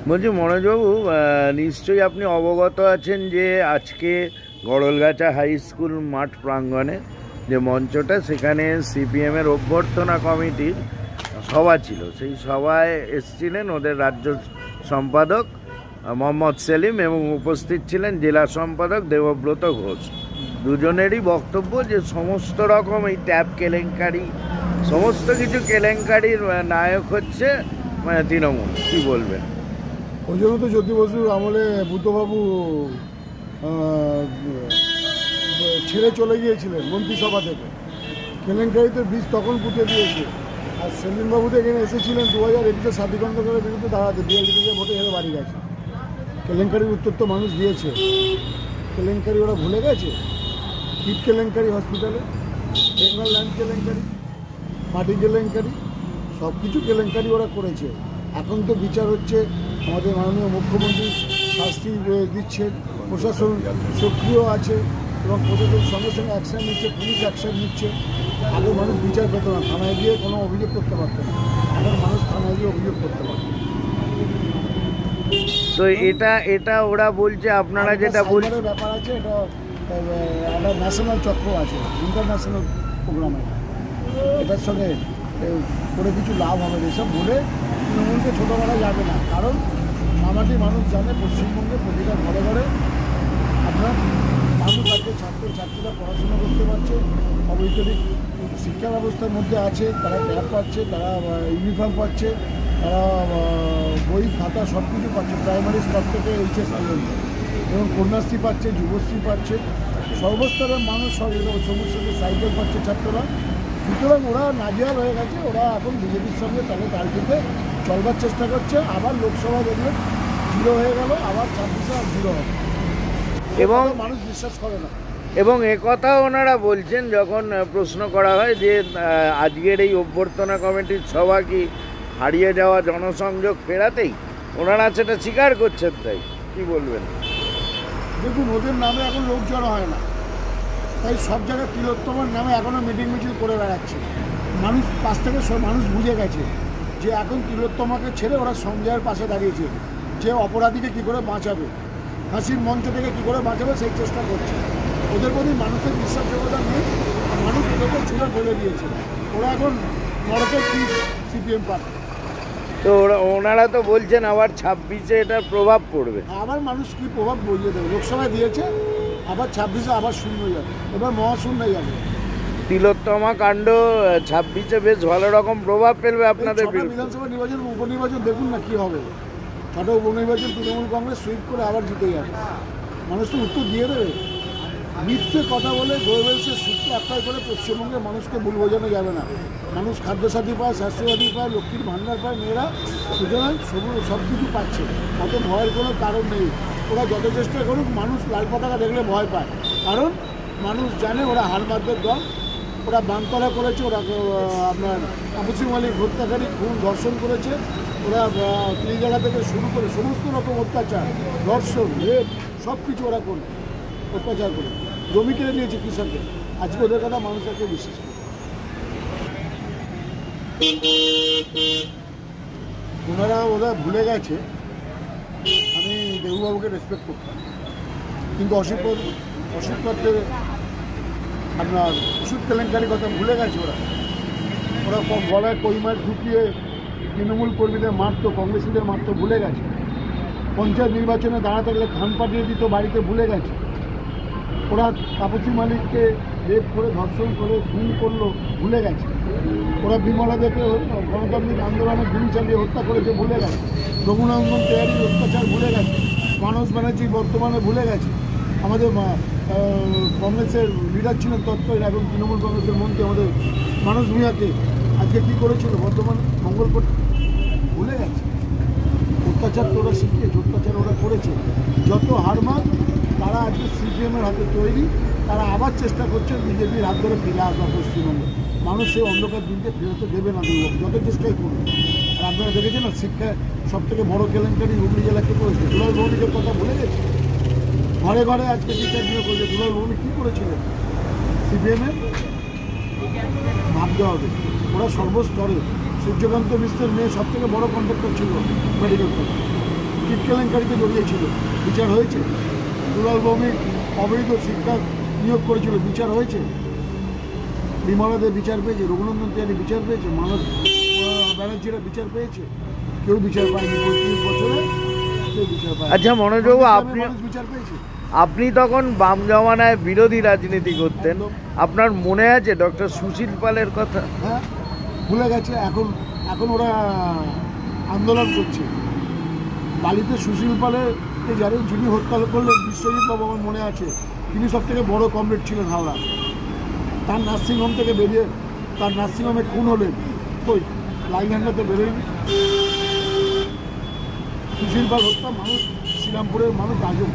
বলছি মনোজবাবু, নিশ্চয়ই আপনি অবগত আছেন যে আজকে গড়লগাছা হাই স্কুল মাঠ প্রাঙ্গণে যে মঞ্চটা, সেখানে সিপিএমের অভ্যর্থনা কমিটির সভা ছিল। সেই সভায় এসেছিলেন ওদের রাজ্য সম্পাদক মোহাম্মদ সেলিম এবং উপস্থিত ছিলেন জেলা সম্পাদক দেবব্রত ঘোষ। দুজনেরই বক্তব্য যে সমস্ত রকম এই ট্যাব কেলেঙ্কারি, সমস্ত কিছু কেলেঙ্কারির নায়ক হচ্ছে তৃণমূল। কি বলবেন? ওই জন্য তো জ্যোতি বসুর আমলে বুদ্ধবাবু ছেড়ে চলে গিয়েছিলেন মন্ত্রিসভা থেকে। কেলেঙ্কারিতে বীজ তখন পুঁতে দিয়েছে। আর সেলিমবাবু তো এখানে এসেছিলেন 2021-এ সাথী খন্দকারের বিরুদ্ধে দাঁড়াতে, বিএলডি থেকে ভোটে হেরে বাড়ি গেছে। কেলেঙ্কারির উত্তর তো মানুষ দিয়েছে। কেলেঙ্কারি ওরা ভুলে গেছে? কিট কেলেঙ্কারি হসপিটালে, বেঙ্গল ল্যান্ড কেলেঙ্কারি, মাটি কেলেঙ্কারি, সব কিছু কেলেঙ্কারি ওরা করেছে। এখন তো বিচার হচ্ছে, আমাদের মাননীয় মুখ্যমন্ত্রী শাস্তি দিচ্ছেন, প্রশাসন সক্রিয় আছে এবং প্রশাসন সঙ্গে সঙ্গে অ্যাকশান নিচ্ছে, পুলিশ অ্যাকশান নিচ্ছে। আগে মানুষ বিচার পেত না, থানায় গিয়ে কোনো অভিযোগ করতে পারত না। এখন মানুষ থানায় গিয়ে অভিযোগ করতে পারত। তো এটা ওরা বলছে, আপনারা যেটা বলছেন ব্যাপার আছে, এটা একটা ন্যাশনাল চক্র আছে, ইন্টারন্যাশনাল প্রোগ্রাম। এটার সঙ্গে করে কিছু লাভ হবে এসব বলে তৃণমূলকে ছোটো করা যাবে না। কারণ মামাটি মানুষ জানে পশ্চিমবঙ্গে প্রতিটা ঘরে ঘরে আপনার মানুষ আজকে ছাত্রছাত্রীরা পড়াশোনা করতে পারছে, অবৈতনিক শিক্ষা ব্যবস্থার মধ্যে আছে, তারা ট্যাব পাচ্ছে, তারা ইউনিফর্ম পাচ্ছে, তারা বই খাতা সব কিছু পাচ্ছে, প্রাইমারি স্তর থেকে এইচএস পর্যন্ত, এবং কন্যাশ্রী পাচ্ছে, যুবশ্রী পাচ্ছে, সর্বস্তরের মানুষ সবুজ সঙ্গে সাইকেল পাচ্ছে ছাত্ররা। সুতরাং ওরা নাজেহাল হয়ে গেছে। ওরা এখন বিজেপির সঙ্গে তাল থেকে চলবার চেষ্টা করছে। আবার লোকসভা দেখলে 0 হয়ে গেল, আবার 26-এ আর 0 হবে, এবং মানুষ বিশ্বাস করে না। এবং একথাও ওনারা বলছেন, যখন প্রশ্ন করা হয় যে আজকের এই অভ্যর্থনা কমিটির সভা কি হারিয়ে যাওয়া জনসংযোগ ফেরাতেই, ওনারা সেটা স্বীকার করছেন। তাই কি বলবেন? দেখুন, ওদের নামে এখন লোক জড়ো হয় না, তাই সব জায়গায় তিলোত্তমার নামে এখনও মিটিং মিছিল করে বেড়াচ্ছে। মানুষ পাশ থেকে মানুষ বুঝে গেছে যে এখন তিলোত্তমাকে ছেড়ে ওরা সঞ্জয়ের পাশে দাঁড়িয়েছে, যে অপরাধীকে কী করে বাঁচাবে, হাসির মঞ্চ থেকে কী করে বাঁচাবে সেই চেষ্টা করছে। ওদের প্রতি মানুষের বিশ্বাসযোগ্যতা নেই, মানুষ ওদেরকে ছুঁড়ে ফেলে দিয়েছে। ওরা এখন নরকের কি সিপিএম পার্টি। তো ওনারা তো বলছেন আবার 26-এ এটার প্রভাব পড়বে। আবার মানুষ কি প্রভাব বইয়ে দেবে? লোকসভায় দিয়েছে, আবার 26-এ আবার শূন্য যাবে, এবার মহাশূন্য যাবে। তিলোত্তমা কাণ্ড 26-এ বেশ ভালো রকম প্রভাব ফেলবে আপনাদের বিধানসভা নির্বাচন, উপনির্বাচন দেখুন না কি হবে। 6টা উপনির্বাচন তৃণমূল কংগ্রেস সুইপ করে আবার জিতে যাবে। মানুষ তো উত্তর দিয়ে দেবে। মিথ্যে কথা বলে গোয়েবেলসের সূত্র অ্যাপ্লাই করে পশ্চিমবঙ্গের মানুষকে ভুল বোঝানো যাবে না। মানুষ খাদ্যসাথী পায়, স্বাস্থ্যসাথী পায়, লক্ষ্মীর ভাণ্ডার পায় মেয়েরা, সুতরাং সব কিছু পাচ্ছে। অত ভয়ের কোনো কারণ নেই। ওরা যত চেষ্টা করুক, মানুষ লাল পতাকা দেখলে ভয় পায়, কারণ মানুষ জানে ওরা হারমাদের দল। ওরা বানতলা করেছে, ওরা আপনার তাপসী মালিক হত্যাকারী, খুন ধর্ষণ করেছে। ওরা তিল জায়গা থেকে শুরু করে সমস্ত রকম অত্যাচার, ধর্ষণ, রেপ সব কিছু ওরা করে, অত্যাচার করে জমি কিনে নিয়েছে কৃষকদের। আজকে ওদের কথা মানুষ আজকে বিশ্বাস করে। ওরা ভুলে গেছে আমি দেবুবাবুকে রেসপেক্ট করতাম, কিন্তু অসিত পাত্রের আপনার ওষুধ কেলেঙ্কারির কথা ভুলে গেছে। ওরা গলায় কৈমার ঢুকিয়ে তৃণমূল কর্মীদের মারতো, কংগ্রেসীদের মারতো, ভুলে গেছে। পঞ্চায়েত নির্বাচনে দাঁড়াতে গেলে ধান পাঠিয়ে দিত বাড়িতে, ভুলে গেছে। ওরা তাপসী মালিককে রেপ করে, ধর্ষণ করে, খুন করলো, ভুলে গেছে। ওরা বিমলাদেরকে গণতান্ত্রিক আন্দোলনে গুলি চালিয়ে হত্যা করেছে, ভুলে গেছে। রঘুনন্দন তেয়ারির অত্যাচার ভুলে গেছে। মানস ব্যানার্জি বর্তমানে ভুলে গেছে। আমাদের কংগ্রেসের লিডার ছিলেন তৎকালীন, এখন তৃণমূল কংগ্রেসের মন্ত্রী আমাদের মানস ভূঁইয়াকে আজকে কী করেছিল বর্তমানে মঙ্গলকোট, ভুলে গেছে। অত্যাচার তো ওরা শিখিয়েছে, অত্যাচার ওরা করেছে। যত হারমান তারা আজকে সিপিএমের হাতে তৈরি, তারা আবার চেষ্টা করছে বিজেপির হাত ধরে ফিরে আসা পশ্চিমবঙ্গে। মানুষ সেই অন্ধকার দিনকে ফেরতে দেবে না, যত চেষ্টাই করবে। আর আপনারা দেখেছেন না, শিক্ষায় সবথেকে বড় কেলেঙ্কারি হুগলি জেলাকে করেছে। দুলাল ভৌমিকের কথা ভুলে গেছে। ঘরে ঘরে আজকে টিচার নিয়োগ করেছে। দুলাল ভৌমিক কী করেছিলেন? সিপিএমের ভাবতে হবে। ওরা সর্বস্তরে, সূর্যকান্ত মিশ্রের মেয়ে সবথেকে বড় কন্ট্রাক্টর ছিল মেডিকেল কলেজ। কিট কেলেঙ্কারিতে জড়িয়েছিল, বিচার হয়েছে? দুলাল ভৌমিক অবৈধ শিক্ষা নিয়োগ করেছিল, বিচার হয়েছে? বিমলা দে বিচার পেয়েছে, রঘুনন্দন তিয়ারি বিচার পেয়েছে, মানস ব্যানার্জিরা বিচার পেয়েছে? কেউ বিচার পায়নি। 35 বছরে কেউ বিচার পায়নি। আচ্ছা মনোজবাবু, বিচার পেয়েছে? আপনি তখন বাম জমানায় বিরোধী রাজনীতি করতেন, আপনার মনে আছে ডক্টর সুশীল পালের কথা? হ্যাঁ, ভুলে গেছে। এখন ওরা আন্দোলন করছে। বালিতে সুশীল পালেরকে যিনি হত্যা করলেন, বিশ্বজিৎ বাবু, আমার মনে আছে। তিনি সব থেকে বড় কমরেড ছিলেন হাওড়া। তার নার্সিংহোম থেকে বেরিয়ে তার নার্সিংহোমে খুন হলেন, ওই লাইন হ্যান্ডাতে বেরোয়নি। সুশীল পাল হত্যা মানুষ, শ্রীরামপুরের মানুষ আজও